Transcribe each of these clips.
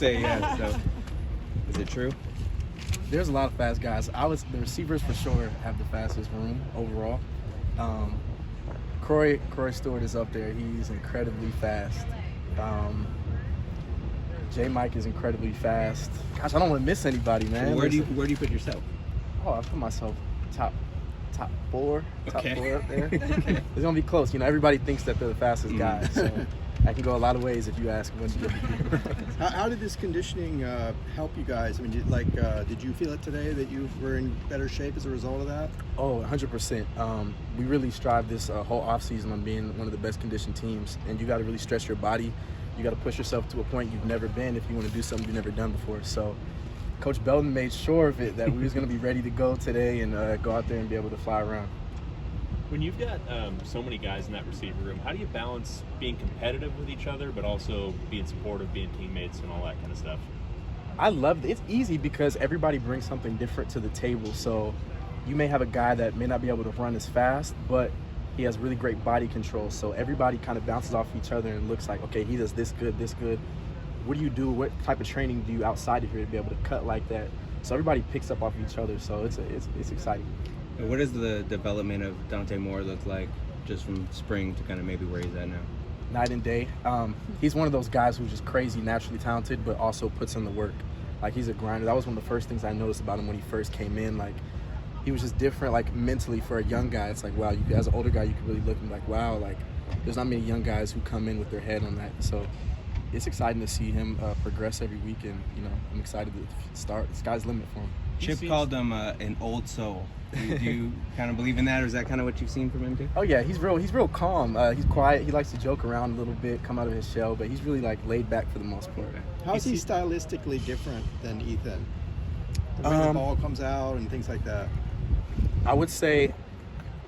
say, yeah. So, is it true? There's a lot of fast guys. The receivers for sure have the fastest room overall. Croy Stewart is up there. He's incredibly fast. J. Mike is incredibly fast. Gosh, I don't want to miss anybody, man. Where do you put yourself? Oh, I put myself top four up there. Okay. It's gonna be close. Everybody thinks that they're the fastest guy, so I can go a lot of ways if you ask when. How did this conditioning help you guys? I mean, did you feel it today that you were in better shape as a result of that? Oh, 100%. We really strive this whole offseason on being one of the best conditioned teams, and you got to really stress your body. You got to push yourself to a point you've never been if you want to do something you've never done before. So Coach Belton made sure of it, that we was going to be ready to go today and go out there and be able to fly around. When you've got so many guys in that receiver room, how do you balance being competitive with each other, but also being supportive, being teammates, and all that kind of stuff? I love it. It's easy because everybody brings something different to the table. So you may have a guy that may not be able to run as fast, but he has really great body control. So everybody kind of bounces off each other and looks like, okay, he does this good, this good. What do you do? What type of training do you outside of here to be able to cut like that? So everybody picks up off each other. So it's exciting. What does the development of Dante Moore look like just from spring to kind of maybe where he's at now? Night and day. He's one of those guys who's just crazy, naturally talented, but also puts in the work. Like, he's a grinder. That was one of the first things I noticed about him when he first came in. Like, he was just different, like, mentally for a young guy. It's like, wow, as an older guy, you can really look and be like, wow, like, there's not many young guys who come in with their head on that. So it's exciting to see him progress every week, and, I'm excited to start. The sky's the limit for him. Chip called him an old soul. Do you kind of believe in that, or is that kind of what you've seen from him too? Oh yeah, he's real calm. He's quiet. He likes to joke around a little bit, come out of his shell, but he's really like laid back for the most part. How is he stylistically different than Ethan? The way the ball comes out and things like that. I would say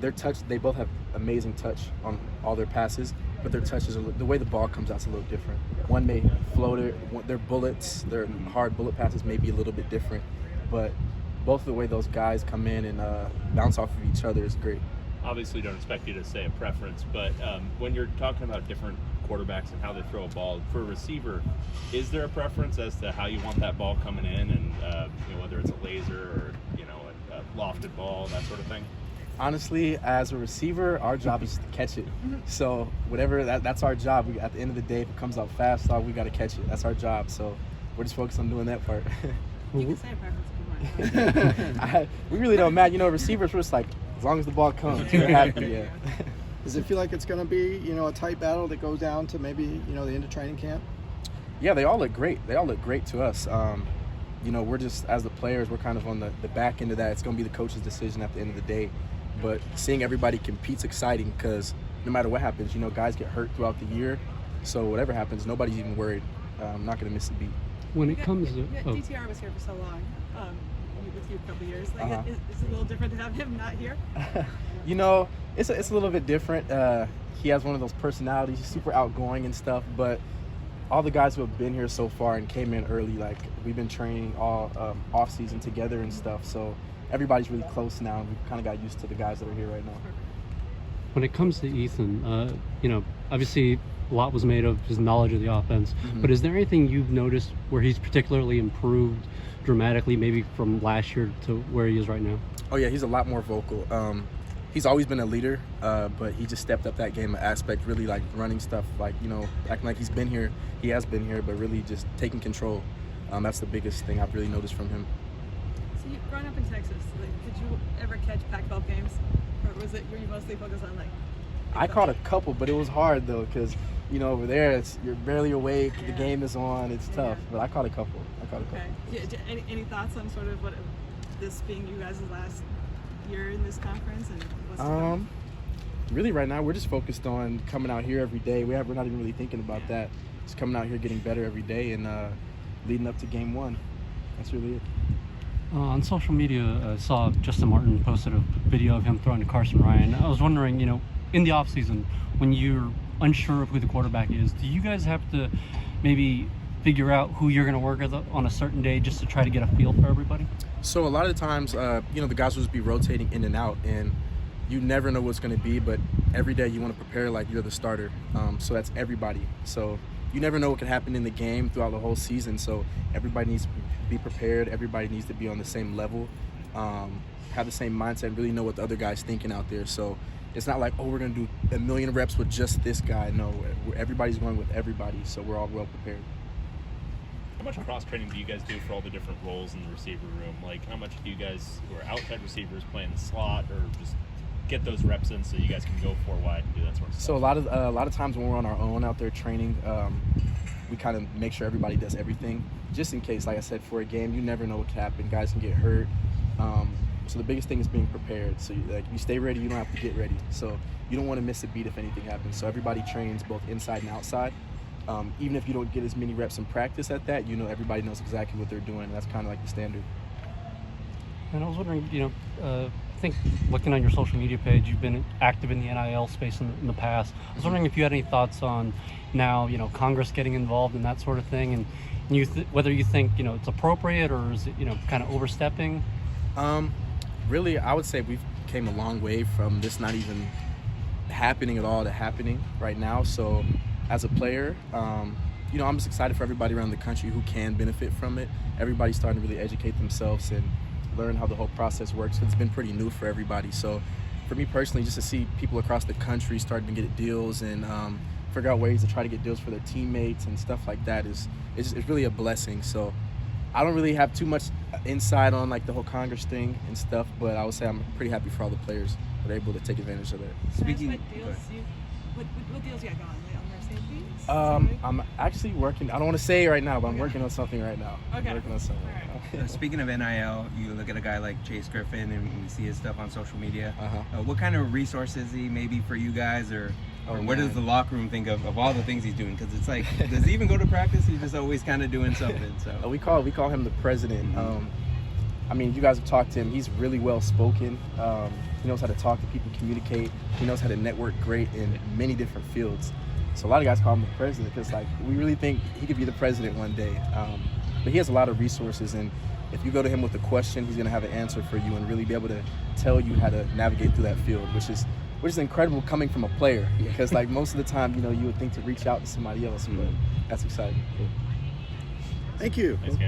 they both have amazing touch on all their passes, but their touch is the way the ball comes out is a little different. One may float it, their bullets, their hard bullet passes may be a little bit different, but both the way those guys come in and bounce off of each other is great. Obviously, don't expect you to say a preference, but when you're talking about different quarterbacks and how they throw a ball, for a receiver, is there a preference as to how you want that ball coming in, and whether it's a laser or a lofted ball, that sort of thing? Honestly, as a receiver, our job is to catch it. So whatever, that's our job. At the end of the day, if it comes out fast, we got to catch it. That's our job. So we're just focused on doing that part. You can say a preference if you want. We really don't matter. Receivers, we're just like, as long as the ball comes, we're happy. Yeah. Does it feel like it's going to be, a tight battle that goes down to maybe, the end of training camp? Yeah, they all look great. They all look great to us. We're just, as the players, we're kind of on the back end of that. It's going to be the coach's decision at the end of the day. But seeing everybody compete's exciting because no matter what happens, guys get hurt throughout the year. So whatever happens, nobody's even worried. I'm not going to miss a beat. When it comes to DTR was here for so long, with you a couple years. It's a little different to have him not here. It's a little bit different. He has one of those personalities. He's super outgoing and stuff. But all the guys who have been here so far and came in early, like, we've been training all off season together and stuff. So everybody's really close now, and we've kind of got used to the guys that are here right now. When it comes to Ethan, obviously a lot was made of his knowledge of the offense, but is there anything you've noticed where he's particularly improved dramatically, maybe from last year to where he is right now? Oh yeah, he's a lot more vocal. He's always been a leader, but he just stepped up that game aspect, really like running stuff, like, acting like he's been here. He has been here, but really just taking control. That's the biggest thing I've really noticed from him. So growing up in Texas, did you ever catch Pac-12 games, or were you mostly focused on I caught a couple, but it was hard though, because over there you're barely awake. Yeah. The game is on. It's tough, but I caught a couple. Okay. Any thoughts on sort of what this being you guys' last year in this conference and what's to come? Really, right now we're just focused on coming out here every day. We're not even really thinking about that. Just coming out here, getting better every day, and leading up to game one. That's really it. On social media, I saw Justin Martin posted a video of him throwing to Carson Ryan. I was wondering, in the offseason, when you're unsure of who the quarterback is, do you guys have to maybe figure out who you're going to work with on a certain day just to try to get a feel for everybody? So a lot of the times, the guys will just be rotating in and out, and you never know what's going to be, but every day you want to prepare like you're the starter. So that's everybody. So you never know what can happen in the game throughout the whole season. So everybody needs to be prepared. Everybody needs to be on the same level, have the same mindset, and really know what the other guy's thinking out there. So it's not like, oh, we're going to do 1 million reps with just this guy. No, everybody's going with everybody, so we're all well prepared. How much cross training do you guys do for all the different roles in the receiver room? Like, how much do you guys who are outside receivers play in the slot, or just get those reps in so you guys can go four wide and do that sort of stuff? So a lot of times when we're on our own out there training, we kind of make sure everybody does everything, just in case. Like I said, for a game, you never know what can happen. Guys can get hurt. So the biggest thing is being prepared. So you stay ready, you don't have to get ready. So you don't want to miss a beat if anything happens. So everybody trains both inside and outside. Even if you don't get as many reps in practice at that, everybody knows exactly what they're doing. And that's kind of like the standard. And I was wondering, I think looking on your social media page, you've been active in the NIL space in the past. I was wondering if you had any thoughts on now, Congress getting involved in that sort of thing, and whether you think, it's appropriate, or is it, kind of overstepping? Really, I would say we've came a long way from this not even happening at all to happening right now. So as a player, I'm just excited for everybody around the country who can benefit from it. Everybody's starting to really educate themselves and learn how the whole process works. It's been pretty new for everybody. So for me personally, just to see people across the country starting to get deals and figure out ways to try to get deals for their teammates and stuff like that it's really a blessing. So I don't really have too much insight on like the whole Congress thing and stuff, but I would say I'm pretty happy for all the players that are able to take advantage of that. Speaking, what deals you got going? Like on their safety? I'm actually working. I don't want to say it right now, but I'm working on something right now. Okay. I'm working on something right now. Speaking of NIL, you look at a guy like Chase Griffin and we see his stuff on social media. Uh-huh. What kind of resource is he maybe for you guys, or what does man. the locker room think of all the things he's doing? Because it's like, does he even go to practice? He's just always kind of doing something. So We call him the president. You guys have talked to him. He's really well spoken. He knows how to talk to people, communicate. He knows how to network great in many different fields. So a lot of guys call him the president because we really think he could be the president one day. But he has a lot of resources, and if you go to him with a question, he's going to have an answer for you and really be able to tell you how to navigate through that field, which is incredible coming from a player, because most of the time, you would think to reach out to somebody else, but that's exciting. Thank you. Thanks, Cam.